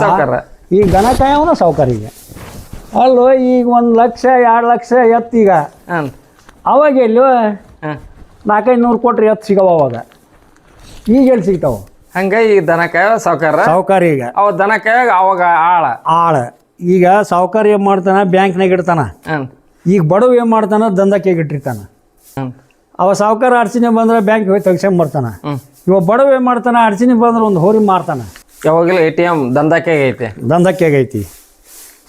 ಸಾವ್ಕಾರ ಈಗ ದನ ಕಾಯವನ ಸಾವ್ಕಾರಿಗೆ ಅಲ್ಲೋ ಈಗ 1 ಲಕ್ಷ 2 ಲಕ್ಷ ಎತ್ತೀಗ ಹಾಂ ಅವಾಗ ಎಲ್ಲೋ ಹಾಂ 400-500 ಕೊಟ್ರೆ ಎತ್ತು ಸಿಗವ ಅವಾಗ ಈಗ ಎಲ್ಲಿ ಸಿಗ್ತಾವ ಹಂಗ ಈಗ ದನ ಕಾಯೋ ಸಾವ್ಕಾರ ಸಾವ್ಕಾರಿಗೆ ಅವ ದನ ಕಾಯಾಗ ಅವಾಗ ಆಳ ಈಗ ಸಾವ್ಕಾರ ಏನು ಮಾಡ್ತಾನೆ ಬ್ಯಾಂಕ್ನಾಗ ಇಡ್ತಾನ ಹಾಂ ಈಗ ಬಡವ ಏನು ಮಾಡ್ತಾನೆ ದಂಧಕ್ಕೆ ಇಟ್ಟಿರ್ತಾನೆ ಹಾಂ ಅವ ಸಾವ್ಕಾರ ಅಡಚಣೆ ಬಂದ್ರೆ ಬ್ಯಾಂಕ್ ಹೋಗಿ ತೆಗ್ಸ್ಕೊಂಬರ್ತಾನೆ ಇವ ಬಡವ ಏನು ಮಾಡ್ತಾನೆ ಅಡಚಣೆ ಬಂದ್ರೆ ಒಂದು ಹೋರಿ ಮಾರ್ತಾನೆ ಯಾವಾಗಲೂ ATM ದಂಧಕ್ಕೆ ಐತೆ ದಂಧಕ್ಕೆ ಐತಿ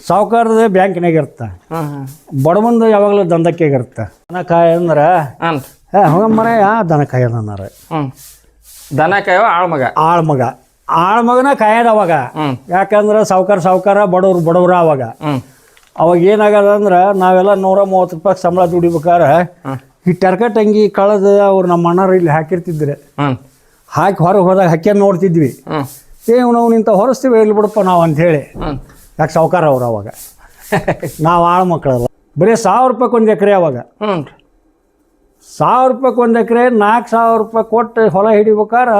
ಸಾವ್ಕಾರದ ಬ್ಯಾಂಕ್ನಾಗ ಇರುತ್ತೆ ಬಡವಂದು ಯಾವಾಗಲೂ ದಂಧಕ್ಕೆ ಇರುತ್ತೆ ದನ ಕಾಯ ಅಂದ್ರೆ ಹಾಂ ಹೋಗಮ್ಮನೆ ದನ ಕಾಯದ ಅನ್ನಾರ ದನ ಕಾಯೋ ಆಳ್ಮಗ ಆಳ್ಮಗನ ಕಾಯದ ಅವಾಗ ಯಾಕಂದ್ರೆ ಸಾವ್ಕಾರ ಬಡವ್ರ ಅವಾಗ ಅವಾಗ ಏನಾಗದ ಅಂದ್ರೆ ನಾವೆಲ್ಲ 130 ರೂಪಾಯಿ ಸಂಬಳ ದುಡಿಬೇಕಾರೆ ಈ ಟರ್ಕಟ್ ಅಂಗಿ ಕಳೆದು ಅವ್ರು ನಮ್ಮ ಅಣ್ಣರು ಇಲ್ಲಿ ಹಾಕಿರ್ತಿದ್ರೆ ಹಾಕಿ ಹೊರಗೆ ಹೋದಾಗ ಹಕ್ಕಿಯನ್ನು ನೋಡ್ತಿದ್ವಿ ನಾವು ಇಂಥ ಹೊರಸ್ತೀವಿ ಎಲ್ಲಿ ಬಿಡಪ್ಪ ನಾವು ಅಂಥೇಳಿ ಯಾಕೆ ಸಾವ್ಕಾರ ಅವ್ರು ಅವಾಗ ನಾವು ಆಳು ಮಕ್ಕಳಲ್ಲ ಬರೀ 1000 ರೂಪಾಯಿ ಒಂದು ಎಕರೆ ಅವಾಗ 1000 ರೂಪಾಯಿ ಒಂದು ಎಕರೆ 4000 ರೂಪಾಯಿ ಕೊಟ್ಟು ಹೊಲ ಹಿಡಿಬೇಕಾರೆ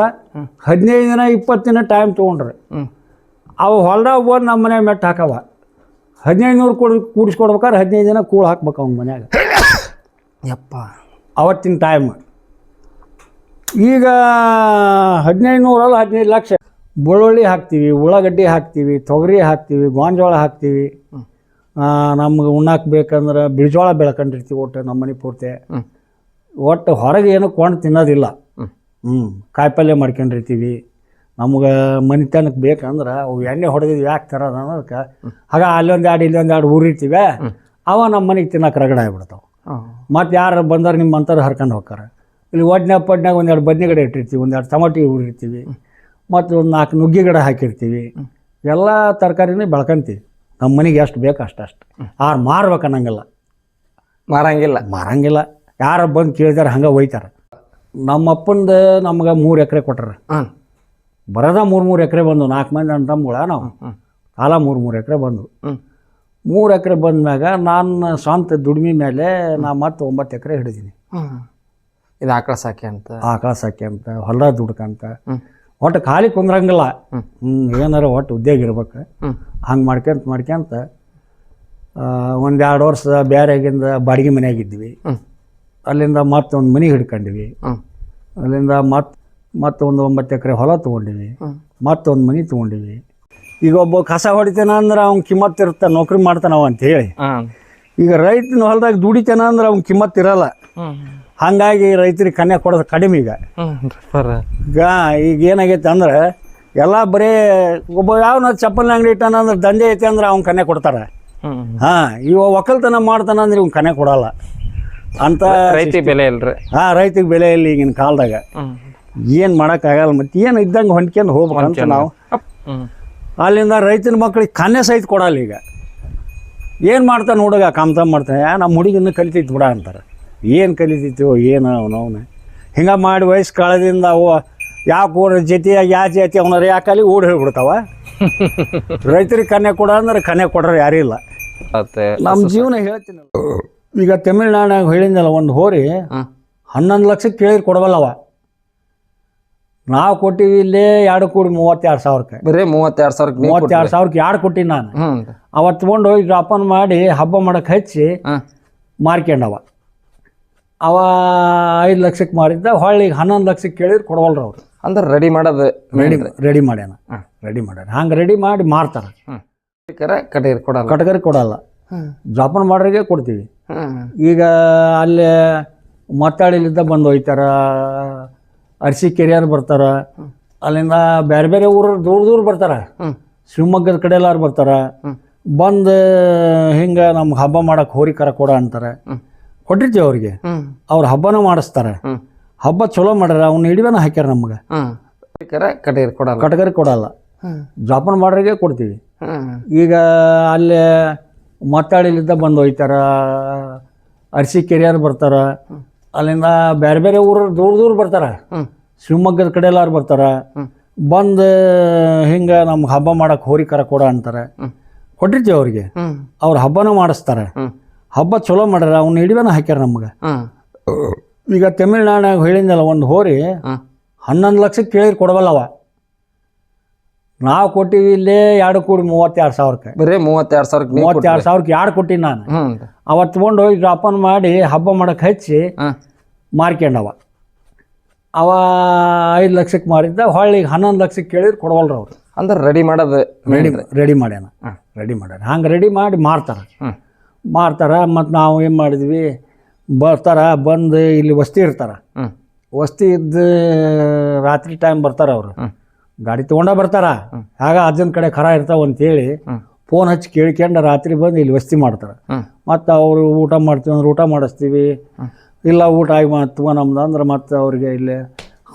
15 ದಿನ 20 ದಿನ ಟೈಮ್ ತೊಗೊಂಡ್ರೆ ಅವು ಹೊಲದಾಗ ಬಂದು ನಮ್ಮ ಮನೆ ಮೆಟ್ಟು ಹಾಕವ 1500 ಕೂಡಿಸ್ಕೊಡ್ಬೇಕಾರೆ 15 ದಿನ ಕೂಳು ಹಾಕ್ಬೇಕು ಅವ್ನ ಮನ್ಯಾಗ ಯಪ್ಪ ಅವತ್ತಿನ ಟೈಮ್ ಈಗ 1500 ಅಲ್ಲ 15 ಲಕ್ಷ ಬೆಳ್ಳುಳ್ಳಿ ಹಾಕ್ತೀವಿ ಉಳ್ಳಾಗಡ್ಡಿ ಹಾಕ್ತೀವಿ ತೊಗರಿ ಹಾಕ್ತೀವಿ ಗೋಂಜೋಳ ಹಾಕ್ತೀವಿ ನಮ್ಗೆ ಉಣ್ಣಾಕ್ ಬೇಕಂದ್ರೆ ಬಿಳಿಜೋಳ ಬೆಳ್ಕೊಂಡಿರ್ತೀವಿ ಒಟ್ಟು ನಮ್ಮ ಮನೆ ಪೂರ್ತಿ ಒಟ್ಟು ಹೊರಗೆ ಏನು ಕೊಂಡು ತಿನ್ನೋದಿಲ್ಲ ಕಾಯಿಪಲ್ಯ ಮಾಡ್ಕೊಂಡಿರ್ತೀವಿ ನಮ್ಗೆ ಮನೆತನಕ್ಕೆ ಬೇಕಂದ್ರೆ ಅವು ಎಣ್ಣೆ ಹೊಡೆದಿದ್ವಿ ಯಾಕೆ ತರೋದು ಅನ್ನೋದಕ್ಕೆ ಆಗ ಅಲ್ಲೊಂದು ಇಲ್ಲೊಂದು ಊರಿರ್ತೀವಿ ಅವ ನಮ್ಮ ಮನೆಗೆ ತಿನ್ನೋಕೆ ರಗಡ ಆಗ್ಬಿಡ್ತಾವೆ ಮತ್ತು ಯಾರು ಬಂದಾರ ನಿಮ್ಮ ಅಂತಾರೆ ಹರ್ಕೊಂಡು ಹೋಗ್ತಾರೆ ಇಲ್ಲಿ ಪಡ್ನಾಗ 1-2 ಬದ್ನಿಗಡೆ ಇಟ್ಟಿರ್ತೀವಿ 1-2 ಟಮಾಟಿ ಊರಿರ್ತೀವಿ ಮತ್ತು ಒಂದು 4 ನುಗ್ಗಿ ಗಿಡ ಹಾಕಿರ್ತೀವಿ ಎಲ್ಲ ತರಕಾರಿನೇ ಬೆಳ್ಕೊಂತೀವಿ ನಮ್ಮ ಮನೆಗೆ ಎಷ್ಟು ಬೇಕು ಅಷ್ಟು ಆರು ಮಾರ್ಬೇಕು ಅನ್ನಂಗಿಲ್ಲ ಮಾರಂಗಿಲ್ಲ ಯಾರು ಬಂದು ಕೇಳಿದಾರೆ ಹಂಗೆ ಒಯ್ತಾರೆ ನಮ್ಮ ಅಪ್ಪಂದು ನಮ್ಗೆ 3 ಎಕರೆ ಕೊಟ್ಟಾರ ಬರೋದ 3 ಎಕರೆ ಬಂದು 4 ಮಂದಿ ನನ್ನ ತಮ್ಮಗಳ ನಾವು ಕಾಲ 3 ಎಕರೆ ಬಂದು 3 ಎಕರೆ ಬಂದ್ಮ್ಯಾಗ ನಾನು ಸ್ವಂತ ದುಡಿಮೆ ಮೇಲೆ ನಾ ಮತ್ತೆ 9 ಎಕರೆ ಹಿಡಿದೀನಿ ಇದು ಆಕಳ ಸಾಕಿ ಅಂತ ಹೊಲ ದುಡ್ಕಂತ ಒಟ್ಟು ಖಾಲಿ ಕುಂದ್ರಂಗಿಲ್ಲ ಏನಾರ ಒಟ್ಟು ಉದ್ಯೋಗ ಇರ್ಬೇಕು ಹಂಗೆ ಮಾಡ್ಕೊಂತ 1-2 ವರ್ಷ ಬೇರೆಗಿಂದ ಬಾಡಿಗೆ ಮನೆಯಾಗಿದ್ವಿ ಅಲ್ಲಿಂದ ಮತ್ತೊಂದು ಮನೆ ಹಿಡ್ಕೊಂಡಿವಿ ಅಲ್ಲಿಂದ ಮತ್ತೊಂದು 9 ಎಕರೆ ಹೊಲ ತೊಗೊಂಡಿವಿ ಮತ್ತೊಂದು ಮನೆ ತೊಗೊಂಡಿವಿ ಈಗ ಒಬ್ಬ ಕಸ ಹೊಡಿತಾನ ಅಂದ್ರೆ ಅವ್ನ ಕಿಮ್ಮತ್ತು ಇರುತ್ತೆ ನೌಕರಿ ಮಾಡ್ತಾನವ ಅಂತೇಳಿ ಈಗ ರೈತನ ಹೊಲದಾಗ ದುಡಿತಾನ ಅಂದ್ರೆ ಅವ್ನ ಕಿಮ್ಮತ್ತು ಇರಲ್ಲ ಹಾಗಾಗಿ ರೈತರಿಗೆ ಕನ್ಯಾ ಕೊಡೋದು ಕಡಿಮೆ ಈಗ ಏನಾಗೈತೆ ಅಂದ್ರೆ ಎಲ್ಲ ಬರೀ ಒಬ್ಬ ಯಾವನ ಚಪ್ಪಲ್ ಅಂಗಡಿ ಇಟ್ಟಾನ ಅಂದ್ರೆ ದಂಧೆ ಐತೆ ಅಂದ್ರೆ ಅವ್ನ ಕನ್ಯಾ ಕೊಡ್ತಾರೆ ಇವ ಒಕ್ಕಲ್ತನ ಮಾಡ್ತಾನ ಅಂದ್ರೆ ಇವ್ನ ಕನ್ಯಾ ಕೊಡಲ್ಲ ಅಂತ ರೈತಿಗೆ ಬೆಲೆ ಇಲ್ರಿ ರೈತಿಗೆ ಬೆಲೆ ಇಲ್ಲ ಈಗಿನ ಕಾಲದಾಗ ಏನು ಮಾಡೋಕ್ಕಾಗಲ್ಲ ಮತ್ತು ಏನು ಇದ್ದಂಗೆ ಹೊಂದ್ಕೊಂಡು ಹೋಗ್ಬೇಕಂತ ನಾವು ಅಲ್ಲಿಂದ ರೈತನ ಮಕ್ಳಿಗೆ ಕನ್ಯಾ ಸಹಿತ ಕೊಡಲ್ಲ ಈಗ ಏನು ಮಾಡ್ತಾನೆ ಹುಡುಗ ಕಾಮ್ತ ಮಾಡ್ತಾನೆ ನಮ್ಮ ಹುಡುಗಿನ ಕಲಿತೈತಿ ಬಿಡ ಅಂತಾರೆ ಏನು ಕಲಿತೈತಿವೋ ಏನು ಅವನವನು ಹಿಂಗೆ ಮಾಡಿ ವಯಸ್ಸು ಕಾಲದಿಂದ ಅವು ಯಾಕೆ ಓಡ ಜೊತೆಯಾಗಿ ಜಾತಿ ಅವನಾರ ಯಾಕಲ್ಲಿ ಓಡಿ ಹೋಗ್ಬಿಡ್ತಾವ ರೈತರಿಗೆ ಕನ್ಯಾ ಕೊಡ ಅಂದ್ರೆ ಕನ್ಯಾ ಕೊಡ್ರೆ ಯಾರೂ ಇಲ್ಲ ನಮ್ಮ ಜೀವನ ಹೇಳ್ತೀನಿ ಈಗ ತಮಿಳ್ನಾಡಾಗ ಹೇಳಿದ್ನಲ್ಲ ಒಂದು ಹೋರಿ 11 ಲಕ್ಷಕ್ಕೆ ಕೇಳಿದ್ರೆ ಕೊಡವಲ್ಲವ ನಾವು ಕೊಟ್ಟಿವಿ ಇಲ್ಲೇ 2 ಕೋಟಿ 32,000 ಬರೀ 32,000 2 ಕೊಟ್ಟಿನಿ ನಾನು ಅವತ್ತು ತೊಗೊಂಡು ಹೋಗಿ ಡ್ರಾಪನ್ ಮಾಡಿ ಹಬ್ಬ ಮಾಡಕ್ಕೆ ಹಚ್ಚಿ ಮಾರ್ಕೊಂಡವ ಅವ 5 ಲಕ್ಷಕ್ಕೆ ಮಾರಿದ್ದ ಹೊಳ್ಳಿ 11 ಲಕ್ಷಕ್ಕೆ ಕೇಳಿದ್ರೆ ಕೊಡವಲ್ರ ಅವ್ರು ಅಂದ್ರೆ ರೆಡಿ ಮಾಡ್ಯಾನ ಹಂಗೆ ರೆಡಿ ಮಾಡಿ ಮಾರ್ತಾರೆ ಕಟಗರಿ ಕೊಡಲ್ಲ ಜಾಪನ್ ಮಾಡ್ರಿಗೆ ಕೊಡ್ತೀವಿ ಈಗ ಅಲ್ಲಿ ಮಾತಾಡಿಲಿದ್ದ ಬಂದು ಹೋಯ್ತಾರ ಅರಸೀಕೆರೆಯವ್ರು ಬರ್ತಾರ ಅಲ್ಲಿಂದ ಬೇರೆ ಊರು ದೂರ ಬರ್ತಾರ ಶಿವಮೊಗ್ಗದ ಕಡೆ ಎಲ್ಲಾರು ಬರ್ತಾರ ಬಂದು ಹಿಂಗೆ ನಮ್ಗೆ ಹಬ್ಬ ಮಾಡಕ್ಕೆ ಹೋರಿಕರ ಕೊಡ ಅಂತಾರೆ ಕೊಟ್ಟಿರ್ತೀವಿ ಅವ್ರಿಗೆ ಅವ್ರ ಹಬ್ಬನ ಮಾಡಿಸ್ತಾರೆ ಹಬ್ಬ ಚಲೋ ಮಾಡ್ಯಾರ ಅವ್ನ ಹಿಡಿವೇನ ಹಾಕ್ಯಾರ ನಮ್ಗೆ ಕಟಗರಿ ಕೊಡಲ್ಲ ಜಾಪನ್ ಮಾಡ್ರಿಗೆ ಕೊಡ್ತೀವಿ ಈಗ ಅಲ್ಲಿ ಮಾತಾಡಿಲಿದ್ದ ಬಂದು ಹೋಯ್ತಾರ ಅರಸೀಕೆರೆಯವ್ರು ಬರ್ತಾರ ಅಲ್ಲಿಂದ ಬೇರೆ ಊರು ದೂರ ಬರ್ತಾರ ಶಿವಮೊಗ್ಗದ ಕಡೆ ಎಲ್ಲಾರು ಬರ್ತಾರ ಬಂದು ಹಿಂಗೆ ನಮ್ಗೆ ಹಬ್ಬ ಮಾಡಕ್ಕೆ ಹೋರಿಕರ ಕೊಡ ಅಂತಾರೆ ಕೊಟ್ಟಿರ್ತೀವಿ ಅವ್ರಿಗೆ ಅವ್ರ ಹಬ್ಬನ ಮಾಡಿಸ್ತಾರೆ ಹಬ್ಬ ಚಲೋ ಮಾಡ್ಯಾರ ಅವ್ನ ಹಿಡಿವೇನ ಹಾಕ್ಯಾರ ನಮ್ಗೆ ಈಗ ತಮಿಳ್ನಾಡಾಗ ಹೇಳಿದ್ನಲ್ಲ ಒಂದು ಹೋರಿ 11 ಲಕ್ಷಕ್ಕೆ ಕೇಳಿದ್ರೆ ಕೊಡವಲ್ಲವ ನಾವು ಕೊಟ್ಟಿವಿ ಇಲ್ಲೇ 2 ಕೂಡಿ 32,000ಕ್ಕೆ. ಬರೀ 32,000ಕ್ಕೆ ನೀವು 32,000ಕ್ಕೆ 2 ಕೊಟ್ಟಿನಿ ನಾನು. ಹ್ಞೂ ಅವತ್ತು ತೊಗೊಂಡು ಹೋಗಿ ಡ್ರಾಪನ್ ಮಾಡಿ ಹಬ್ಬ ಮಾಡಕ್ಕೆ ಹಚ್ಚಿ ಮಾರ್ಕೊಂಡವ. ಅವ 5 ಲಕ್ಷಕ್ಕೆ ಮಾರಿದ್ದ. ಹೊಳ್ಳಿ 11 ಲಕ್ಷಕ್ಕೆ ಕೇಳಿದ್ರೆ ಕೊಡವಲ್ರು ಅವ್ರು. ಅಂದ್ರೆ ರೆಡಿ ಮಾಡೋದು ರೆಡಿ ಮಾಡ್ಯಾನ. ಹಂಗೆ ರೆಡಿ ಮಾಡಿ ಮಾರ್ತಾರೆ. ಮತ್ತು ನಾವು ಏನು ಮಾಡಿದ್ವಿ, ಬಂದು ಇಲ್ಲಿ ವಸ್ತಿ ಇರ್ತಾರೆ. ವಸ್ತಿ ಇದ್ದು ರಾತ್ರಿ ಟೈಮ್ ಬರ್ತಾರೆ ಅವರು. ಗಾಡಿ ತೊಗೊಂಡ ಬರ್ತಾರ. ಆಗ ಅಜ್ಜನ ಕಡೆ ಖರ ಇರ್ತಾವ ಅಂತೇಳಿ ಫೋನ್ ಹಚ್ಚಿ ಕೇಳ್ಕೊಂಡು ರಾತ್ರಿ ಬಂದು ಇಲ್ಲಿ ವಸ್ತಿ ಮಾಡ್ತಾರೆ. ಮತ್ತು ಅವರು ಊಟ ಮಾಡ್ತೀವಿ ಅಂದ್ರೆ ಊಟ ಮಾಡಿಸ್ತೀವಿ. ಇಲ್ಲ ಊಟ ಆಗಿ ಮಾಡ್ತೀವ ನಮ್ದು ಅಂದ್ರೆ ಮತ್ತು ಅವ್ರಿಗೆ ಇಲ್ಲಿ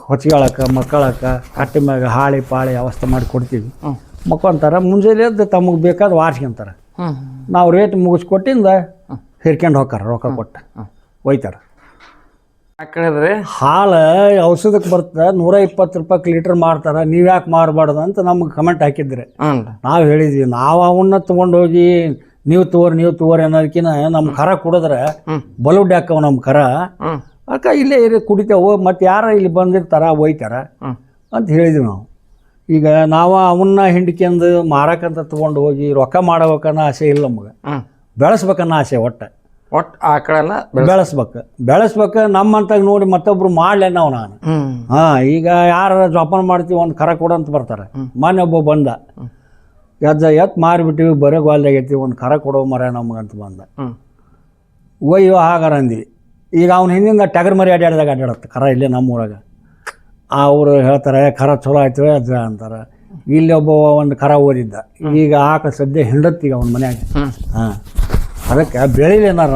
ಹೊಚ್ಕೊಳಕ್ಕೆ ಮಕ್ಕಳಕ್ಕೆ ಕಟ್ಟಿ ಮ್ಯಾಗ ಹಾಳಿ ಪಾಳಿ ವ್ಯವಸ್ಥೆ ಮಾಡಿ ಕೊಡ್ತೀವಿ. ಮಕ್ಕೊಂತಾರೆ. ಮುಂಜಾನೆ ಎದ್ದು ತಮಗೆ ಬೇಕಾದ ವಾರ್ಸ್ಕೊಂತಾರೆ. ನಾವು ರೇಟ್ ಮುಗಿಸ್ಕೊಟ್ಟಿಂದ ಹಿರ್ಕೊಂಡು ಹೋಗ್ತಾರೆ. ರೊಕ್ಕ ಕೊಟ್ಟು ಒಯ್ತಾರೆ. ಯಾಕಂದ್ರೆ ಹಾಲು ಔಷಧಕ್ಕೆ ಬರ್ತದೆ. 120 ರೂಪಾಯಿ ಲೀಟ್ರ್ ಮಾರ್ತಾರೆ. ನೀವು ಯಾಕೆ ಮಾರಬಾರ್ದು ಅಂತ ನಮ್ಗೆ ಕಮೆಂಟ್ ಹಾಕಿದ್ರೆ ನಾವು ಹೇಳಿದ್ವಿ, ನಾವು ಅವನ್ನ ತೊಗೊಂಡೋಗಿ ನೀವು ತೋರಿ ಅನ್ನೋದಕ್ಕಿಂತ ನಮ್ಮ ಕರ ಕುಡಿದ್ರೆ ಬಲುಡ್ ಹಾಕವು ನಮ್ಮ ಕರ. ಅದಕ್ಕೆ ಇಲ್ಲೇ ಕುಡಿತೇವೆ. ಮತ್ತು ಯಾರು ಇಲ್ಲಿ ಬಂದಿರ್ತಾರ ಒಯ್ತಾರ ಅಂತ ಹೇಳಿದ್ವಿ ನಾವು. ಈಗ ನಾವು ಅವನ್ನ ಹಿಂಡ್ಕೊಂಡು ಮಾರಕ್ಕಂತ ತೊಗೊಂಡು ಹೋಗಿ ರೊಕ್ಕ ಮಾಡಬೇಕನ್ನೋ ಆಸೆ ಇಲ್ಲ ನಮಗೆ. ಬೆಳೆಸ್ಬೇಕನ್ನೋ ಆಸೆ. ಒಟ್ಟು ಆಕಳೆಲ್ಲ ಬೆಳೆಸ್ಬೇಕು. ನಮ್ಮಂತಾಗ ನೋಡಿ ಮತ್ತೊಬ್ರು ಮಾಡ್ಲೆ ನಾನು. ಈಗ ಯಾರು ಜೋಪಾನ ಮಾಡ್ತೀವಿ ಒಂದು ಕರ ಕೊಡಂತ ಬರ್ತಾರೆ. ಮೊನ್ನೆ ಒಬ್ಬ ಬಂದ, ಎತ್ತು ಮಾರಿಬಿಟ್ಟಿವಿ, ಬರೀ ಗಾಲ್ದಾಗೈತಿ, ಒಂದು ಕರ ಕೊಡೋ ಮರ ನಮಗಂತ ಬಂದ. ಒಯ್ಯೋ ಹಾಗಾರ ಅಂದ್ವಿ. ಈಗ ಅವ್ನ ಹಿಂದಿಂದ ಟಗರ್ ಮರಿ ಅಡ್ಡಾಡತ್ತೆ ಕರ ಇಲ್ಲೇ ನಮ್ಮೂರಾಗ. ಅವರು ಹೇಳ್ತಾರೆ ಕರ ಚಲೋ ಆಯ್ತವೆ ಅಜ್ಜ ಅಂತಾರೆ. ಇಲ್ಲಿ ಒಬ್ಬ ಒಂದು ಕರ ಓದಿದ್ದ. ಈಗ ಆಕ ಸದ್ಯ ಹಿಂಡತ್ತೀಗ ಅವನ ಮನ್ಯಾಗ. ಅದಕ್ಕೆ ಬೆಳಿಲೇನಾರ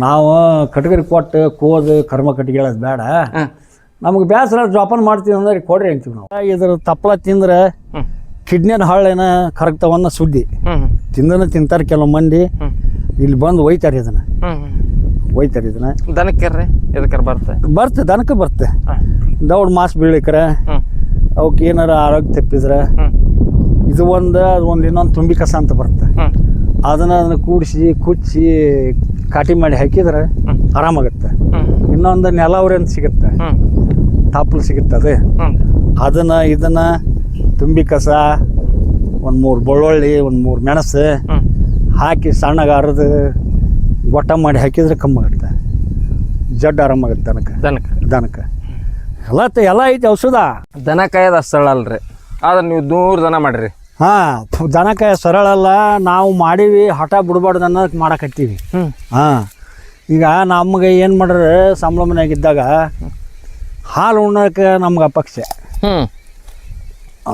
ನಾವು ಕಟ್ಗರಿ ಕೊಟ್ಟು ಕೋದು ಕರ್ಮ ಕಟ್ಟಿಗೆ ಹೇಳೋದು ಬೇಡ. ನಮಗೆ ಬೇಸರ ಜೋಪಾನ ಮಾಡ್ತೀವಿ ಅಂದ್ರೆ ಕೊಡ್ರಿ ಅಂತೀವಿ ನಾವು. ಇದ್ರ ತಪ್ಪಲ ತಿಂದ್ರೆ ಕಿಡ್ನಿನ ಹಾಳೇನ ಕರಗ್ತಾವನ್ನ ಸುದ್ದಿ. ತಿಂತಾರೆ ಕೆಲವು ಮಂದಿ. ಇಲ್ಲಿ ಬಂದು ಒಯ್ತಾರೆ ಇದನ್ನ. ದನಕ್ಕೆ ಬರ್ತದೆ ದೌಡ್ ಮಾಸ್ ಬೀಳಿಕ್ರೆ ಅವಕ್ಕೆ ಏನಾರ ಆರೋಗ್ಯ ತಪ್ಪಿದ್ರೆ ಇದು ಒಂದು ಇನ್ನೊಂದು ತುಂಬಿ ಕಸ ಅಂತ ಬರುತ್ತೆ. ಅದನ್ನ ಕೂಡಿಸಿ ಕುಚ್ಚಿ ಕಾಟಿ ಮಾಡಿ ಹಾಕಿದ್ರೆ ಆರಾಮಾಗುತ್ತೆ. ಇನ್ನೊಂದು ನೆಲವರಿ ಅಂತ ಸಿಗುತ್ತೆ, ತಾಪ್ಲು ಸಿಗುತ್ತದೆ. ಇದನ್ನ ತುಂಬಿ ಕಸ, 1-3 ಬೆಳ್ಳುಳ್ಳಿ, 1-3 ಮೆಣಸು ಹಾಕಿ ಸಣ್ಣಗೆ ಅರ್ದು ಗೊಟ್ಟ ಮಾಡಿ ಹಾಕಿದ್ರೆ ಕಮ್ಮಾಗುತ್ತೆ. ಜಡ್ಡು ಆರಾಮಾಗುತ್ತೆ ದನಕ್ಕೆ. ಎಲ್ಲ ಐತಿ ಔಷಧ. ದನ ಕಾಯೋದು ಅಷ್ಟು ಸರಳ ಅಲ್ರಿ. ಆದ್ರೆ ನೀವು 100 ದನ ಮಾಡ್ರಿ. ದನ ಕಾಯ ಸರಳ ಅಲ್ಲ. ನಾವು ಮಾಡೀವಿ, ಹಠ ಬಿಡ್ಬಾರ್ದು ಅನ್ನೋದಕ್ಕೆ ಮಾಡಕತ್ತೀವಿ. ಈಗ ನಮ್ಗೆ ಏನು ಮಾಡ್ರೆ ಸಂಬಳ ಮನೆಯಾಗಿದ್ದಾಗ ಹಾಲು ಉಣ್ಣೋಕೆ ನಮ್ಗೆ ಅಪಕ್ಷ.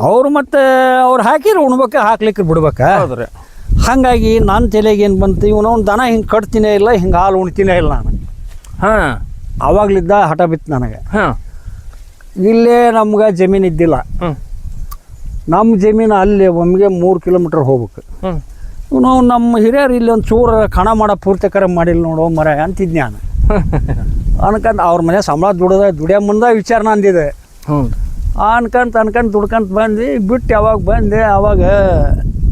ಅವ್ರು ಮತ್ತೆ ಅವ್ರು ಹಾಕಿದ್ರೆ ಉಣ್ಬೇಕು, ಹಾಕ್ಲಿಕ್ಕೆ ಬಿಡ್ಬೇಕು. ಹಾಗಾಗಿ ನನ್ನ ತಲೆಗೆ ಏನು ಬಂತು, ಇವನವ್ನು ದನ ಹಿಂಗೆ ಕಟ್ತೀನೇ ಇಲ್ಲ, ಹಿಂಗೆ ಹಾಲು ಉಣ್ತೀನೇ ಇಲ್ಲ ನಾನು. ಆವಾಗಲಿದ್ದ ಹಠ ಬಿತ್ತು ನನಗೆ. ಇಲ್ಲೇ ನಮ್ಗೆ ಜಮೀನು ಇದ್ದಿಲ್ಲ. ನಮ್ಮ ಜಮೀನು ಅಲ್ಲಿ ಒಮ್ಮೆಗೆ 3 ಕಿಲೋಮೀಟ್ರ್ ಹೋಗ್ಬೇಕು. ನಾವು ನಮ್ಮ ಹಿರಿಯರು ಇಲ್ಲಿ ಒಂದು ಚೂರು ಕಣ ಮಾಡೋ ಪೂರ್ತಿಕರ ಮಾಡಿಲ್ಲ ನೋಡೋ ಮರ ಅಂತಿದ್ದೆ ನಾನು. ಅನ್ಕಂತ ಅವ್ರ ಮನೆ ಸಂಬಳ ದುಡಿಯೋ ಮುಂದೆ ವಿಚಾರ ನಂದಿದೆ. ಅನ್ಕಂತ ದುಡ್ಕಂತ ಬಂದು ಬಿಟ್ಟು ಯಾವಾಗ ಬಂದೆ ಅವಾಗ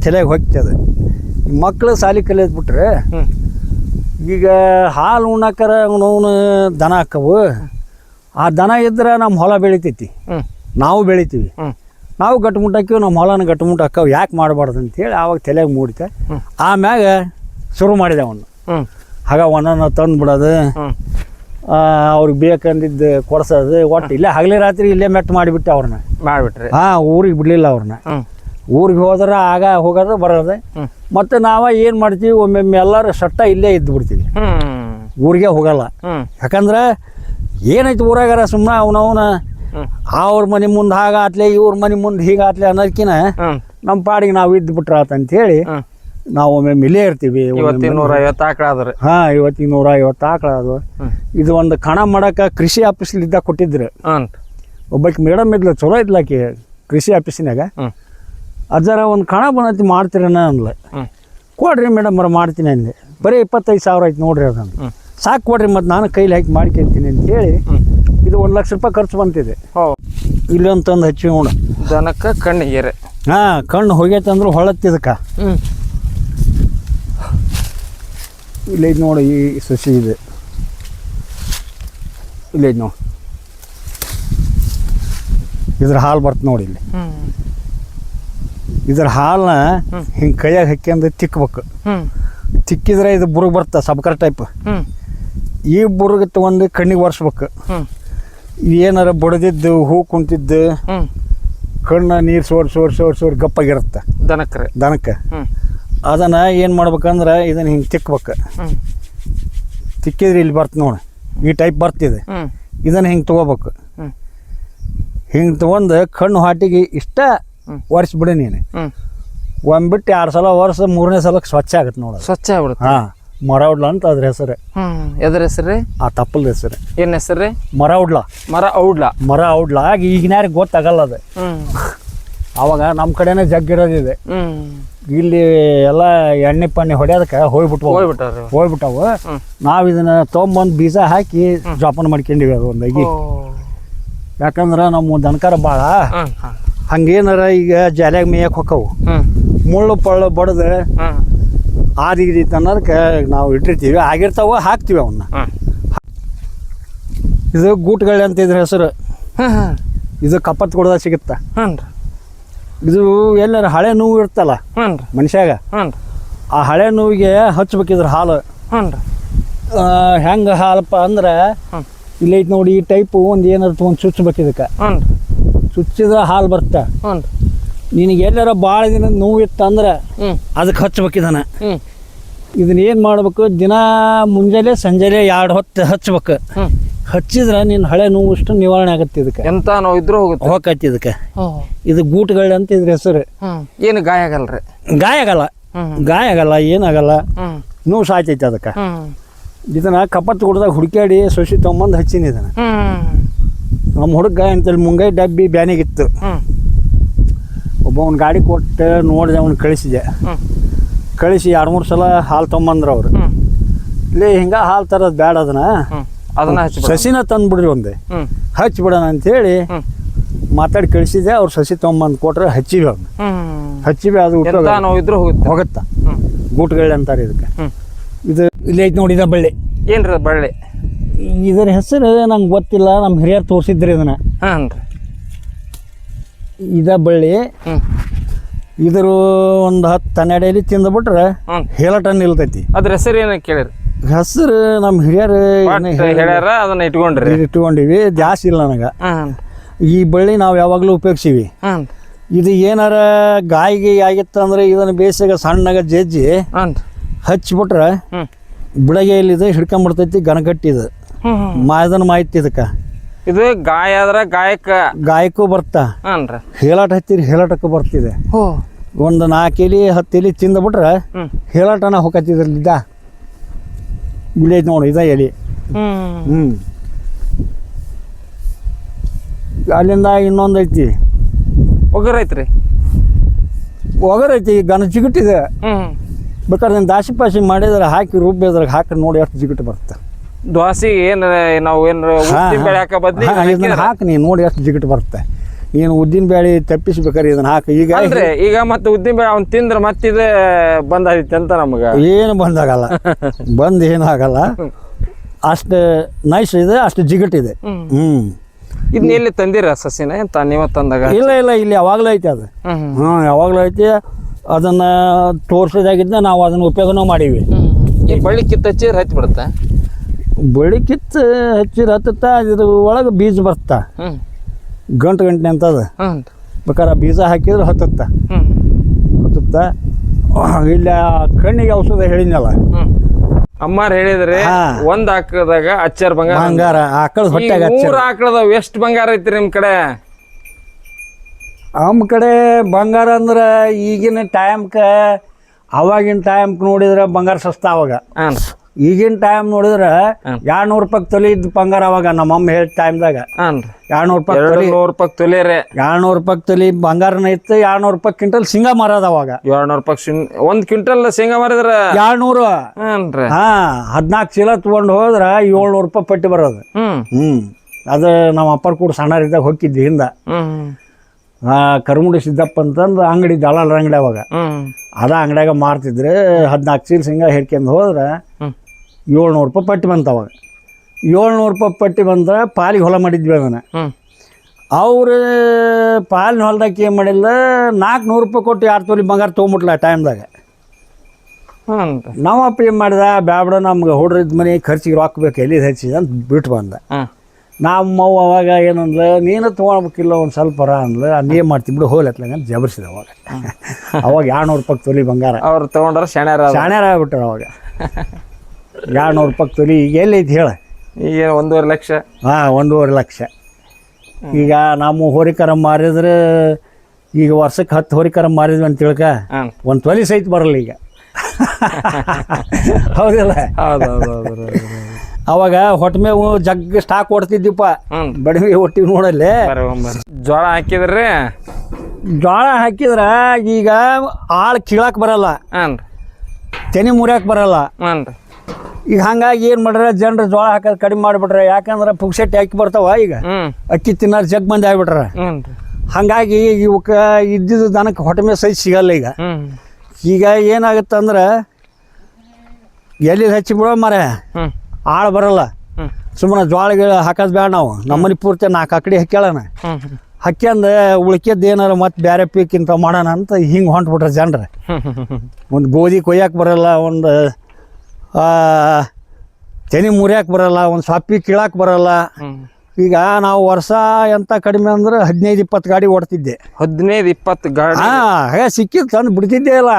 ತಲೆಗೆ ಹೋಗ್ತದೆ. ಮಕ್ಕಳು ಸಾಲಿ ಕಲಿಯೋದು ಬಿಟ್ರೆ ಈಗ ಹಾಲು ಉಣ್ಣಾಕರ ಅವನವನು ದನ ಹಾಕವು. ಆ ದನ ಇದ್ರೆ ನಮ್ಮ ಹೊಲ ಬೆಳಿತೈತಿ, ನಾವು ಬೆಳಿತೀವಿ. ನಾವು ಗಟ್ಟುಮುಟ್ಟು ಹಾಕಿವಿ, ನಮ್ಮ ಹೊಲನ ಗಟ್ಟುಮುಟ್ಟು ಹಾಕವು. ಯಾಕೆ ಮಾಡಬಾರ್ದು ಅಂತೇಳಿ ಆವಾಗ ತಲೆಗೆ ಮೂಡಿತೆ. ಆಮ್ಯಾಗ ಶುರು ಮಾಡಿದೆ ಅವನು. ಆಗ ಒಂದನ್ನು ತಂದು ಬಿಡೋದು, ಅವ್ರಿಗೆ ಬೇಕಂದಿದ್ದು ಕೊಡ್ಸೋದು. ಒಟ್ಟು ಇಲ್ಲೇ ಹಗಲಿ ರಾತ್ರಿ ಇಲ್ಲೇ ಮೆಟ್ಟು ಮಾಡಿಬಿಟ್ಟೆ ಅವ್ರನ್ನ. ಊರಿಗೆ ಬಿಡಲಿಲ್ಲ ಅವ್ರನ್ನ. ಊರಿಗೆ ಹೋದ್ರೆ ಆಗ ಹೋಗೋದು ಬರೋದು. ಮತ್ತು ಏನು ಮಾಡ್ತೀವಿ, ಒಮ್ಮೊಮ್ಮೆ ಎಲ್ಲರೂ ಸಟ್ಟ ಇಲ್ಲೇ ಇದ್ದು ಬಿಡ್ತೀವಿ, ಊರಿಗೆ ಹೋಗಲ್ಲ. ಯಾಕಂದ್ರೆ ಏನೈತಿ ಊರಾಗಾರ ಸುಮ್ಮನೆ ಅವನವನ ಅವ್ರ ಮನೆ ಮುಂದೆ ಹಾಗಾತ್ಲೆ, ಇವ್ರ ಮನೆ ಮುಂದೆ ಹೀಗಾತ್ಲೆ ಅನ್ನೋದಕ್ಕಿಂತ ನಮ್ಮ ಪಾಡಿಗೆ ನಾವು ಇದ್ದು ಬಿಟ್ರ ಅಂತೇಳಿ ನಾವು ಒಮ್ಮೊಮ್ಮೆ ಇಲ್ಲೇ ಇರ್ತೀವಿ. 150 ಆಕಳ ಆದ್ರೆ. ಇವತ್ತಿಗೆ 150 ಆಕಳ ಅದು. ಇದು ಒಂದು ಕಣ ಮಾಡಕ್ಕೆ ಕೃಷಿ ಆಫೀಸ್ಲಿದ್ದಾಗ ಕೊಟ್ಟಿದ್ರು. ಒಬ್ಬಾಕಿ ಮೇಡಮ್ ಇದ್ಲ, ಚಲೋ ಇದ್ಲಾಕಿ ಕೃಷಿ ಆಫೀಸಿನಾಗ. ಅಜ್ಜಾರ ಒಂದು ಕಣ ಬಂದೈತಿ ಮಾಡ್ತೀರನ ಅಂದ್ಲ. ಕೊಡ್ರಿ ಮೇಡಮ್ ಮಾಡ್ತೀನಿ ಅಂದೆ. ಬರೀ 25,000 ಆಯ್ತು ನೋಡ್ರಿ ಅದನ್ನು. ಸಾಕು ಕೊಡ್ರಿ, ಮತ್ತು ನಾನು ಕೈಲಿ ಹಾಕಿ ಮಾಡ್ಕೊಂತೀನಿ ಅಂತೇಳಿ ಇದು 1 ಲಕ್ಷ ರೂಪಾಯಿ ಖರ್ಚು ಬಂತಿದೆ. ಇಲ್ಲೊಂದು ತಂದು ಹಚ್ಚಿ ನೋಡು ದನಕ್ಕೆ ಕಣ್ಣಿಗೆ. ಕಣ್ಣು ಹೋಗೈತಂದ್ರೆ ಹೊಳತ್ತಿದಕ್ಕೆ ಇಲ್ಲೈದು ನೋಡಿ. ಈ ಸಸಿ ಇದೆ, ಇಲ್ಲೈದು ನೋಡಿ. ಇದ್ರ ಹಾಲು ಬರ್ತ ನೋಡಿ ಇಲ್ಲಿ. ಇದ್ರ ಹಾಲನ್ನ ಹಿಂಗೆ ಕೈಯಾಗ ಹಾಕ್ಯಂದು ತಿಕ್ಬೇಕು. ತಿಕ್ಕಿದ್ರೆ ಇದು ಬುರುಗ್ ಬರ್ತಾ ಸಬ್ಕರ್ ಟೈಪ್. ಈ ಬುರುಗ್ ತೊಗೊಂಡು ಕಣ್ಣಿಗೆ ಒರೆಸ್ಬೇಕು. ಏನಾರ ಬಡ್ದಿದ್ದು ಹೂ ಕುಂತಿದ್ದು ಕಣ್ಣ ನೀರು ಸೋರ್ ಗಪ್ಪಾಗಿರುತ್ತೆ ದನಕ್ಕೆ. ಅದನ್ನು ಏನು ಮಾಡ್ಬೇಕಂದ್ರೆ ಇದನ್ನು ಹಿಂಗೆ ತಿಕ್ಬೇಕು. ತಿಕ್ಕಿದ್ರೆ ಇಲ್ಲಿ ಬರ್ತ ನೋಡಿ, ಈ ಟೈಪ್ ಬರ್ತಿದೆ. ಇದನ್ನು ಹಿಂಗೆ ತೊಗೋಬೇಕು. ಹಿಂಗೆ ತೊಗೊಂಡು ಕಣ್ಣು ಹಾಟಿಗೆ ಇಷ್ಟ ಒರೆಸ್ಬಿಡಿ ನೀನು. ಒಂದ್ಬಿಟ್ಟು 2 ಸಲ ಒರೆಸ 3ನೇ ಸಲಕ್ಕೆ ಸ್ವಚ್ಛ ಆಗುತ್ತೆ ನೋಡ. ಸ್ವಚ್ಛ ಆಗ್ಬಿಡುತ್ತೆ. ಹಾಂ, ಮರೌಡ್ಲ ಅಂತ ಅದ್ರ ಹೆಸರು. ಎದ್ರ ಹೆಸರು? ಆ ತಪ್ಪಲ್ದ ಹೆಸರು ಏನ್ ಹೆಸರು? ಮರೌಡ್ಲ. ಮರ ಔಡ್ಲ ಈಗಿನ್ಯಾರಿಗೆ ಗೊತ್ತಾಗಲ್ಲ ಅದು. ಅವಾಗ ನಮ್ಮ ಕಡೆನೇ ಜಗ್ಗಿರೋದಿದೆ. ಇಲ್ಲಿ ಎಲ್ಲ ಎಣ್ಣೆ ಪಣ್ಣೆ ಹೊಡೆಯೋದಕ್ಕೆ ಹೋಗ್ಬಿಟ್ಟವು. ನಾವು ಇದನ್ನ ತೊಗೊಂಬಂದು ಬೀಜ ಹಾಕಿ ಜೋಪಾನ ಮಾಡ್ಕೊಂಡಿವಿ ಅದು ಒಂದಾಗಿ. ಯಾಕಂದ್ರೆ ನಮ್ಮ ದನಕಾರ ಭಾಳ ಹಂಗೇನಾರ ಈಗ ಜಾಲ್ಯಾಗ ಮೇಯಕ್ಕೆ ಹೊಕ್ಕವು, ಮುಳ್ಳು ಪಳ್ಳು ಬಡ್ದು ಆದಿಗಿದಿತ್ತು ಅನ್ನೋದಕ್ಕೆ ನಾವು ಇಟ್ಟಿರ್ತೀವಿ. ಆಗಿರ್ತಾವ, ಹಾಕ್ತೀವಿ ಅವನ್ನ. ಇದು ಗೂಟ್ಗಳ್ಳಿ ಅಂತ ಇದ್ರ ಹೆಸರು. ಇದು ಕಪ್ಪತ್ ಕೊಡದ ಸಿಗುತ್ತ. ಇದು ಎಲ್ಲಾರ ಹಳೆ ನೋವು ಇರ್ತಲ್ಲ ಮನುಷ್ಯಾಗ, ಆ ಹಳೆ ನೋವಿಗೆ ಹಚ್ಬೇಕಿದ್ರ ಹಾಲು. ಹೆಂಗೆ ಹಾಲಪ್ಪ ಅಂದ್ರೆ ಇಲ್ಲೈತೆ ನೋಡಿ, ಈ ಟೈಪು ಒಂದು ಏನಾರು ತೊಗೊಂಡು ಚುಚ್ಚಬೇಕು. ಇದಕ್ಕೆ ಚುಚ್ಚಿದ್ರೆ ಹಾಲು ಬರುತ್ತೆ. ನಿನಗೆ ಎಲ್ಲಾರ ಭಾಳ ದಿನ ನೋವಿತ್ತು ಅಂದ್ರೆ ಅದಕ್ಕೆ ಹಚ್ಬೇಕಿದಾನ. ಇದನ್ನ ಏನು ಮಾಡ್ಬೇಕು, ದಿನ ಮುಂಜಾನೆ ಸಂಜೆಲೆ 2 ಹೊತ್ತು ಹಚ್ಬೇಕು. ಹಚ್ಚಿದ್ರೆ ನಿನ್ನ ಹಳೆ ನೋವು ಇಷ್ಟು ನಿವಾರಣೆ ಆಗುತ್ತೆ. ಇದಕ್ಕೆ ಎಂತ ನೋವು ಇದ್ರೂ ಹೋಗತ್ತೆ. ಇದಕ್ಕೆ ಇದು ಗೂಟ್ಗಳ್ಳಿ ಅಂತ ಇದ್ರ ಹೆಸರು. ಏನು ಗಾಯ ಆಗಲ್ರಿ? ಗಾಯ ಆಗಲ್ಲ, ಏನಾಗಲ್ಲ, ನೋವು ಸಾಯ್ತೈತೆ ಅದಕ್ಕೆ. ಇದನ್ನ ಕಪ್ಪತ್ತು ಕುಡ್ದಾಗ ಹುಡುಕ್ಯಾಡಿ ಸೊಸಿ ತೊಗೊಂಬಂದು ಹಚ್ಚಿನಿ. ಇದನ್ನ ನಮ್ಮ ಹುಡುಗ ಅಂತೇಳಿ ಮುಂಗೈ ಡಬ್ಬಿ ಬ್ಯಾನಿಗಿತ್ತು. ಒಬ್ಬ ಗಾಡಿ ಕೊಟ್ಟು ನೋಡಿದೆ, ಅವ್ನು ಕಳಿಸಿದೆ. ಕಳಿಸಿ 2-3 ಸಲ ಹಾಲು ತೊಗೊಂಬಂದ್ರು ಅವರು. ಇಲ್ಲಿ ಹಿಂಗೆ ಹಾಲು ತರೋದು ಬೇಡ, ಅದನ್ನ ಸಸಿನ ತಂದ್ಬಿಡ್ರಿ, ಒಂದೇ ಹಚ್ಬಿಡೋಣ ಅಂತೇಳಿ ಮಾತಾಡಿ ಕಳಿಸಿದೆ. ಅವ್ರು ಸಸಿ ತೊಗೊಂಬಂದು ಕೊಟ್ರೆ ಹಚ್ಚಿವಿ. ಅವ್ನ ಹಚ್ಚಿವಿ, ಅದು ಹೋಗುತ್ತಾ. ಗೂಟ್ಗಳ್ಳಿ ಅಂತಾರೆ ಇದಕ್ಕೆ. ಇದು ಇಲ್ಲಿ ಐತೆ ನೋಡಿ, ಇದ ಬಳ್ಳಿ. ಏನ್ರಿ ಬಳ್ಳಿ? ಇದರ ಹೆಸರು ನಂಗೆ ಗೊತ್ತಿಲ್ಲ, ನಮ್ಮ ಹಿರಿಯರು ತೋರಿಸಿದ್ರಿ ಇದನ್ನ. ಇದ ಬಳ್ಳಿ. ಇದ್ರ ಒಂದು 10-12 ಎಲೆ ತಿಂದ್ಬಿಟ್ರೆ ಹೇಳಟನ್ ನಿಲ್ತೈತಿ. ಅದ್ರ ಹೆಸರು ಏನ ಕೇಳಿರಿ? ಹೆಸರು ನಮ್ಮ ಹಿರಿಯರು ಹೇಳ್ಯಾರ, ಅದನ್ನ ಇಟ್ಕೊಂಡಿವಿ. ಜಾಸ್ತಿ ಇಲ್ಲ ನನಗೆ. ಈ ಬಳ್ಳಿ ನಾವು ಯಾವಾಗಲೂ ಉಪಯೋಗಿಸಿವಿ. ಇದು ಏನಾರ ಗಾಯಿಗೆ ಆಗಿತ್ತಂದ್ರೆ ಇದನ್ನ ಬೇಸಿಗೆ ಸಣ್ಣಗ ಜಜ್ಜಿ ಹಚ್ಬಿಟ್ರೆ ಬುಡಗೆಯಲ್ಲಿದೆ ಹಿಡ್ಕೊಂಡ್ಬಿಡ್ತೈತಿ. ಗನಗಟ್ಟಿದು ಇದನ್ನ ಮಾಹಿತಿ. ಇದಕ್ಕೆ ಇದು ಗಾಯ ಆದ್ರೆ ಗಾಯಕ್ಕೂ ಬರ್ತಾ. ಹೇಲಾಟ ಹತ್ತಿರಿ, ಹೇಲಾಟಕ್ಕೂ ಬರ್ತಿದೆ. ಒಂದು 4 ಎಲೆ 10 ಎಲೆ ತಿಂದ್ಬಿಟ್ರೆ ಹೇಲಾಟನ ಹೋಗತ್ತಿದ್ರಲ್ಲಿದ್ದ. ಇಲ್ಲಿ ಐತಿ ನೋಡಿ, ಇದ ಎಲೆ. ಅಲ್ಲಿಂದ ಇನ್ನೊಂದು ಐತಿ, ಒಗರೈತ್ರಿ. ಒಗರೈತಿ, ಗನ ಜಿಗುಟ್ಟಿದೆ. ಬೇಕಾದ್ರೆ ನಾನು ದಾಸಿ ಪಾಸಿ ಮಾಡಿದ್ರೆ ಹಾಕಿ ರುಬ್ಬಿದ್ರಾಗ ಹಾಕಿ ನೋಡಿ ಎಷ್ಟು ಜಿಗುಟ್ಟು ಬರುತ್ತೆ. ದ್ವಾಸಿ ಏನು ನಾವು ಏನು ಹಾಕಿ ನೀನು ನೋಡಿ ಎಷ್ಟು ಜಿಗುಟ್ಟು ಬರುತ್ತೆ. ಏನು ಉದ್ದಿನ ಬೇಳೆ ತಪ್ಪಿಸ್ಬೇಕಾರೆ ಇದನ್ನ ಹಾಕಿ. ಈಗ ಮತ್ತೆ ಉದ್ದಿನ ಬೇಳೆ ಅವ್ನು ತಿಂದ್ರೆ ಮತ್ತಿದೆ ಬಂದಾಯ್ತು ಅಂತ ನಮಗೆ ಏನು ಬಂದಾಗಲ್ಲ. ಬಂದು ಏನು ಆಗಲ್ಲ. ಅಷ್ಟು ನೈಸ್ ಇದೆ, ಅಷ್ಟು ಜಿಗುಟ್ಟಿದೆ. ಇದನ್ನ ಎಲ್ಲಿ ತಂದಿರ ಸಸಿನ? ನೀವು ತಂದಾಗ? ಇಲ್ಲ, ಇಲ್ಲಿ ಯಾವಾಗಲೂ ಐತೆ ಅದು. ಯಾವಾಗಲೂ ಐತಿ. ಅದನ್ನ ತೋರಿಸೋದಾಗಿದ್ದ ನಾವು ಅದನ್ನ ಉಪಯೋಗನೂ ಮಾಡೀವಿ. ಈ ಬಳ್ಳಿ ಕಿತ್ತು ಹಚ್ಚಿದ್ರೆ ಹಚ್ಚಿ ಬಿಡುತ್ತೆ. ಬಳ್ಳಿ ಕಿತ್ತು ಹಚ್ಚಿದ್ರೆ ಹತ್ತತ್ತ. ಇದ್ರ ಒಳಗೆ ಬೀಜ ಬರ್ತಾ, ಗಂಟೆ ಅಂತದ. ಬೇಕಾದ್ರೆ ಬೀಜ ಹಾಕಿದ್ರೆ ಹತ್ತತ್ತ. ಇಲ್ಲಿ ಕಣ್ಣಿಗೆ ಔಷಧ ಹೇಳಿದ್ನಲ್ಲ, ಅಮ್ಮಾರು ಹೇಳಿದ್ರೆ ಒಂದ್ ಆಕಳದಾಗ ಹಚ್ಚಾರ ಬಂಗಾರ. ಆಕಳ ಹೊಟ್ಟೆಗೆ 3 ಆಕಳದಾವ. ಎಷ್ಟು ಬಂಗಾರ ಐತ್ರಿ ನಿಮ್ ಕಡೆ? ನಮ್ಮ ಕಡೆ ಬಂಗಾರ ಅಂದ್ರೆ ಈಗಿನ ಟೈಮ್ಗೆ, ಅವಾಗಿನ ಟೈಮ್ಗೆ ನೋಡಿದ್ರೆ ಬಂಗಾರ ಸಸ್ತ. ಅವಾಗ ಈಗಿನ ಟೈಮ್ ನೋಡಿದ್ರೆ 200 ರೂಪಾಯಿ ತೊಲಿ ಇದ್ದ ಬಂಗಾರ. ಅವಾಗ ನಮ್ಮಮ್ಮ ಹೇಳಿದ ಟೈಮ್ದಾಗ 200 ರೂಪಾಯಿ ತೊಲಿ 200 ರೂಪಾಯಿ ತೊಲಿ ಬಂಗಾರನ ಇತ್ತು. 200 ರೂಪಾಯಿ ಕ್ವಿಂಟಲ್ ಶೇಂಗಾ ಮಾರದ. ಅವಾಗ 200 ರೂಪಾಯಿ 1 ಕ್ವಿಂಟಲ್ ಶೇಂಗಾ ಮಾರಿದ್ರ 200. 14 ಚೀಲ ತಗೊಂಡು ಹೋದ್ರ 700 ರೂಪಾಯಿ ಪಟ್ಟಿ ಬರೋದು. ಅದು ನಮ್ಮ ಅಪ್ಪರ ಕೂಡ ಸಣ್ಣರಿದ್ದಾಗ ಹೋಗಿದ್ವಿ ಹಿಂದ. ಕರುಮುಡಿ ಸಿದ್ದಪ್ಪ ಅಂತಂದು ಅಂಗಡಿ, ದಳಾಲರ ಅಂಗಡಿ. ಅವಾಗ ಅಂಗಡಿಯಾಗ ಮಾರ್ತಿದ್ರೆ 14 ಚೀಲ ಶೇಂಗಾ ಹಿಡ್ಕೊಂಡು ಹೋದ್ರೆ 700 ರೂಪಾಯಿ ಪಟ್ಟಿ ಬಂತು. ಅವಾಗ 700 ರೂಪಾಯಿ ಪಟ್ಟಿ ಬಂದ್ರೆ ಪಾಲಿಗೆ ಹೊಲ ಮಾಡಿದ್ವಿ ಅದನ್ನು. ಅವ್ರು ಪಾಲಿನ ಹೊಲ್ದಾಕ ಏನು ಮಾಡಿಲ್ಲ 400 ರೂಪಾಯಿ ಕೊಟ್ಟು 2 ತೊಲಿ ಬಂಗಾರ ತೊಗೊಂಬಿಟ್ಲ ಆ ಟೈಮ್ದಾಗ. ಹಾಂ ನಾವಪ್ಪ ಏನು ಮಾಡಿದ ಬ್ಯಾಡ ನಮ್ಗೆ ಹುಡ್ರಿದ ಮನೆ ಖರ್ಚಿಗೆ ರೊಕ್ಕ ಬೇಕು ಎಲ್ಲಿ ಹಚ್ಚಿದ ಅಂತ ಬಿಟ್ಟು ಬಂದ. ನಮ್ಮವ್ವ ಅವಾಗ ಏನಂದ್ಲ ನೀನು ತೊಗೊಳ್ಬೇಕಿಲ್ಲ ಒಂದು ಸ್ವಲ್ಪ ಅಂದ್ಲ ನೀನು ಮಾಡ್ತೀವಿ ಬಿಡು ಹೋಗ್ಲತ್ಲಂಗ ಅಂತ ಜಬರ್ಸಿದ ಅವಾಗ. ಅವಾಗ 200 ರೂಪಾಯಿ ತೊಲಿ ಬಂಗಾರ ಅವ್ರು ತೊಗೊಂಡ್ರ ಶಾಣ್ಯಾರ ಆಗ್ಬಿಟ್ಟಾರ ಅವಾಗ. 200 ರೂಪಾಯಿ ತೊಲಿ ಈಗ ಎಲ್ಲೈತಿ ಹೇಳ? ಈಗ 1.5 ಲಕ್ಷ. ಹಾಂ 1.5 ಲಕ್ಷ. ಈಗ ನಮ್ಮ ಹೋರಿಕರ ಮಾರಿದ್ರೆ ಈಗ ವರ್ಷಕ್ಕೆ 10 ಹೋರಿಕರ ಮಾರಿದ್ವಿ ಅಂತ ತಿಳ್ಕ 1 ತೊಲಿ ಸಹಿತ ಬರಲ್ಲ ಈಗ. ಹೌದಿಲ್ಲ? ಅವಾಗ ಹೊಟ್ಟೆ ಮೇವು ಜಗ್ಗ ಸ್ಟಾಕ್ ಹೊಡ್ತಿದ್ದೀಪ್ಪ, ಬಡವಿ ಹೊಟ್ಟಿವಿ ನೋಡಲ್ಲೇ. ಜೋಳ ಹಾಕಿದ್ರಿ? ಜೋಳ ಹಾಕಿದ್ರ ಈಗ ಆಳು ಕೀಳಕ್ಕೆ ಬರಲ್ಲ, ತೆನಿ ಮುರಿಯಕ್ಕೆ ಬರಲ್ಲ. ಈಗ ಹಂಗಾಗಿ ಏನು ಮಾಡ್ರ ಜನರು ಜೋಳ ಹಾಕೋದು ಕಡಿಮೆ ಮಾಡಿಬಿಟ್ರೆ, ಯಾಕಂದ್ರೆ ಪುಕ್ಸೆಟ್ಟಿ ಅಕ್ಕಿ ಬರ್ತಾವ. ಈಗ ಅಕ್ಕಿ ತಿನ್ನೋರು ಜಗ್ ಮಂದಿ ಆಗ್ಬಿಟ್ರ. ಹಾಗಾಗಿ ಇವಕ್ಕೆ ಇದ್ದಿದ್ದು ದನಕ್ಕೆ ಹೊಟ್ಟೆ ಮೇಲೆ ಸೈಜ್ ಸಿಗಲ್ಲ. ಈಗ ಏನಾಗುತ್ತಂದ್ರೆ ಎಲ್ಲಿ ಹಚ್ಚಿ ಬಿಡೋ ಮರ ಆಳು ಬರಲ್ಲ. ಸುಮ್ಮನೆ ಜೋಳಗಳು ಹಾಕೋದು ಬೇಡ. ನಾವು ನಮ್ಮನೆ ಪೂರ್ತಿ 4 ಆಕಡಿ ಹಾಕ್ಯಾಳಣ. ಹಾಕ್ಯಂದು ಉಳ್ಕಿದ್ದು ಏನಾರ ಮತ್ತೆ ಬೇರೆ ಪೀಕಿಂತ ಮಾಡೋಣ ಅಂತ ಹಿಂಗೆ ಹೊಂಟ್ಬಿಟ್ರೆ ಜನರು. ಒಂದು ಗೋಧಿ ಕೊಯ್ಯಕ್ಕೆ ಬರಲ್ಲ, ಒಂದು ತೆನಿ ಮುರಿಯಕ್ಕೆ ಬರಲ್ಲ, ಒಂದು ಸೊಪ್ಪಿ ಕೀಳಕ್ಕೆ ಬರಲ್ಲ. ಈಗ ನಾವು ವರ್ಷ ಎಂತ ಕಡಿಮೆ ಅಂದ್ರೆ 15-20 ಗಾಡಿ ಓಡ್ತಿದ್ದೆ. 15-20 ಗಾಡಿ? ಹಾಗೆ ಸಿಕ್ಕಿದ್ದು ತಂದು ಬಿಡ್ತಿದ್ದೇ ಇಲ್ಲ.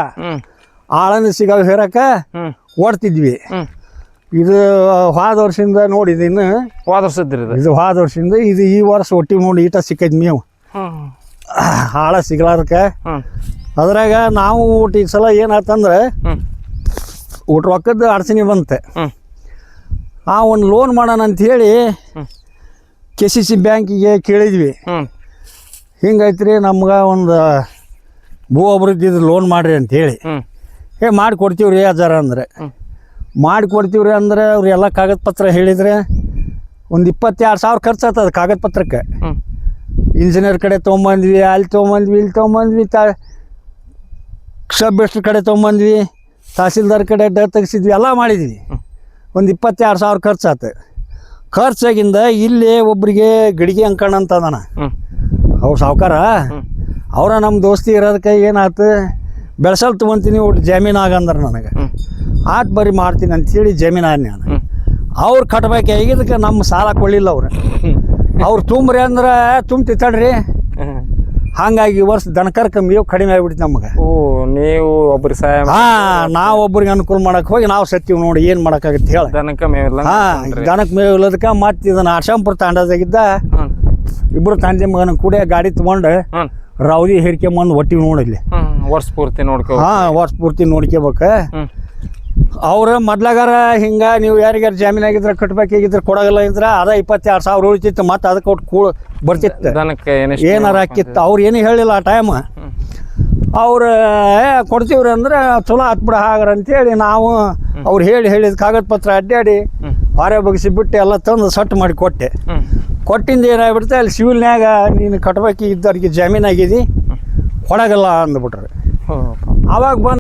ಆಳನ್ನು ಸಿಗಾವ್ ಹೇರಕ್ಕೆ ಓಡ್ತಿದ್ವಿ. ಇದು ಹೋದ ವರ್ಷದಿಂದ ನೋಡಿದ, ಇನ್ನು ಹೋದ ವರ್ಷದ್ರಿ ಇದು ಹೋದ ವರ್ಷದಿಂದ. ಇದು ಈ ವರ್ಷ ಒಟ್ಟಿಗೆ ನೋಡಿ ಈಟ ಸಿಕ್ಕೈತಿ ಮೇವು ಆಳ ಸಿಗ್ಲಾರಕ್ಕೆ. ಅದ್ರಾಗ ನಾವು ಊಟ ಈ ಸಲ ಏನಾಯ್ತಂದ್ರೆ ಊಟ ರೊಕ್ಕದ ಅಡಚಣೆ ಬಂತೆ. ಒಂದು ಲೋನ್ ಮಾಡೋಣ ಅಂಥೇಳಿ KCC ಬ್ಯಾಂಕಿಗೆ ಕೇಳಿದ್ವಿ. ಹಿಂಗೈತ್ರಿ ನಮ್ಗೆ ಒಂದು ಭೂ ಅಭಿವೃದ್ಧಿದು ಲೋನ್ ಮಾಡಿರಿ ಅಂಥೇಳಿ. ಮಾಡಿಕೊಡ್ತೀವಿ ರೀ ಅಜ್ಜಾರ ಅಂದ್ರೆ. ಮಾಡಿಕೊಡ್ತೀವಿ ರೀ ಅಂದ್ರೆ ಅವ್ರು ಎಲ್ಲ ಕಾಗದ ಪತ್ರ ಹೇಳಿದರೆ ಒಂದು 22,000 ಖರ್ಚು ಆಗ್ತದೆ ಕಾಗದ ಪತ್ರಕ್ಕೆ. ಇಂಜಿನಿಯರ್ ಕಡೆ ತೊಗೊಂಬಂದ್ವಿ, ಅಲ್ಲಿ ತೊಗೊಂಬಂದ್ವಿ, ಇಲ್ಲಿ ತೊಗೊಂಬಂದ್ವಿ, ಸಬ್ ರಿಜಿಸ್ಟ್ರ್ ಕಡೆ ತೊಗೊಂಬಂದ್ವಿ, ತಹಸೀಲ್ದಾರ್ ಕಡೆ ತೆಗೆಸಿದ್ವಿ, ಎಲ್ಲ ಮಾಡಿದ್ವಿ. ಒಂದು 22,000 ಖರ್ಚು ಆಯ್ತು. ಖರ್ಚಾಗಿಂದ ಇಲ್ಲಿ ಒಬ್ಬರಿಗೆ ಗಡಿಗೆ ಅಂಕಣ ಅಂತ ಅದಾನ, ಅವ್ರು ಸಾವ್ಕಾರ. ಅವರ ನಮ್ಮ ದೋಸ್ತಿ ಇರೋದಕ್ಕೆ ಏನಾಯ್ತು, ಬೆಳೆಸಲ್ ತೊಗೊತೀನಿ ಒಟ್ಟು ಜಮೀನು ಆಗಂದ್ರೆ ನನಗೆ ಆಟ್ ಬರೀ ಮಾಡ್ತೀನಿ ಅಂಥೇಳಿ ಜಮೀನು ಆದ್ ನಾನು. ಅವ್ರು ಕಟ್ಬೇಕು. ಈಗಿದ್ದಕ್ಕೆ ನಮ್ಮ ಸಾಲ ಕೊಡಲಿಲ್ಲ ಅವ್ರು ತುಂಬ್ರಿ ಅಂದ್ರೆ ತುಂಬ್ತಿತ್ತಡ್ರಿ. ಹಾಗಾಗಿ ಈ ವರ್ಷ ದನಕರ್ಕ ಮೇವು ಕಡಿಮೆ ಆಗ್ಬಿಡ್ತು ನಮಗೆ. ನೀವು ಒಬ್ರಿಗೆ ಸಹಾಯ? ನಾವು ಒಬ್ರಿಗೆ ಅನುಕೂಲ ಮಾಡಕ್ಕೆ ಹೋಗಿ ನಾವು ಸತ್ತೀವಿ ನೋಡಿ, ಏನು ಮಾಡೋಕ್ಕಾಗತ್ತೆ ಹೇಳ. ದನಕ್ಕೆ ಮೇವಿಲ್ಲ? ದನಕ್ಕೆ ಮೇವು ಇಲ್ಲದಕ್ಕೆ ಮತ್ತೆ ಇದನ್ನು ಆಶಾಂಪುರ ತಾಂಡದಾಗಿದ್ದ ಇಬ್ಬರು ತಂದೆ ಮಗನ ಕೂಡ ಗಾಡಿ ತೊಗೊಂಡು ರಾವದಿ ಹೇರ್ಕೊಂಬಂದು ಒಟ್ಟಿಗೆ ನೋಡಿಲ್ಲಿ ವರ್ಷ ಪೂರ್ತಿ ನೋಡ್ಕೊ. ವರ್ಷ ಪೂರ್ತಿ ನೋಡ್ಕೋಬೇಕು. ಅವ್ರು ಮೊದ್ಲಾಗಾರ ಹಿಂಗೆ ನೀವು ಯಾರಿಗಾರು ಜಾಮೀನಾಗಿದ್ರೆ ಕಟ್ಬೇಕಾಗಿದ್ರೆ ಕೊಡೋಲ್ಲ ಇದ್ರೆ ಅದ 22,000 ಉಳಿತಿತ್ತು. ಮತ್ತೆ ಅದಕ್ಕೆ ಒಟ್ಟು ಬರ್ತಿತ್ತು, ಏನಾರು ಹಾಕಿತ್ತು. ಅವ್ರು ಏನು ಹೇಳಿಲ್ಲ ಆ ಟೈಮ್. ಅವ್ರು ಕೊಡ್ತೀವ್ರಿ ಅಂದ್ರೆ ಚಲೋ ಹತ್ಬಿಡ ಹಾಗಾರ ಅಂತೇಳಿ ನಾವು ಅವ್ರು ಹೇಳಿದ ಕಾಗದ ಪತ್ರ ಅಡ್ಡಾಡಿ ಹೊರೆ ಬಗ್ಸಿ ಬಿಟ್ಟು ಎಲ್ಲ ತಂದು ಸಟ್ ಮಾಡಿ ಕೊಟ್ಟಿಂದ ಏನಾಗ್ಬಿಡುತ್ತೆ, ಅಲ್ಲಿ ಸಿವಿಲ್ನ್ಯಾಗ ನೀನು ಕಟ್ಬೇಕಾಗಿದ್ದವ್ರಿಗೆ ಜಾಮೀನಾಗಿದ್ದು ಕೊಡಗಲ್ಲ ಅಂದ್ಬಿಟ್ರೆ. ಅವಾಗ ಬಂದು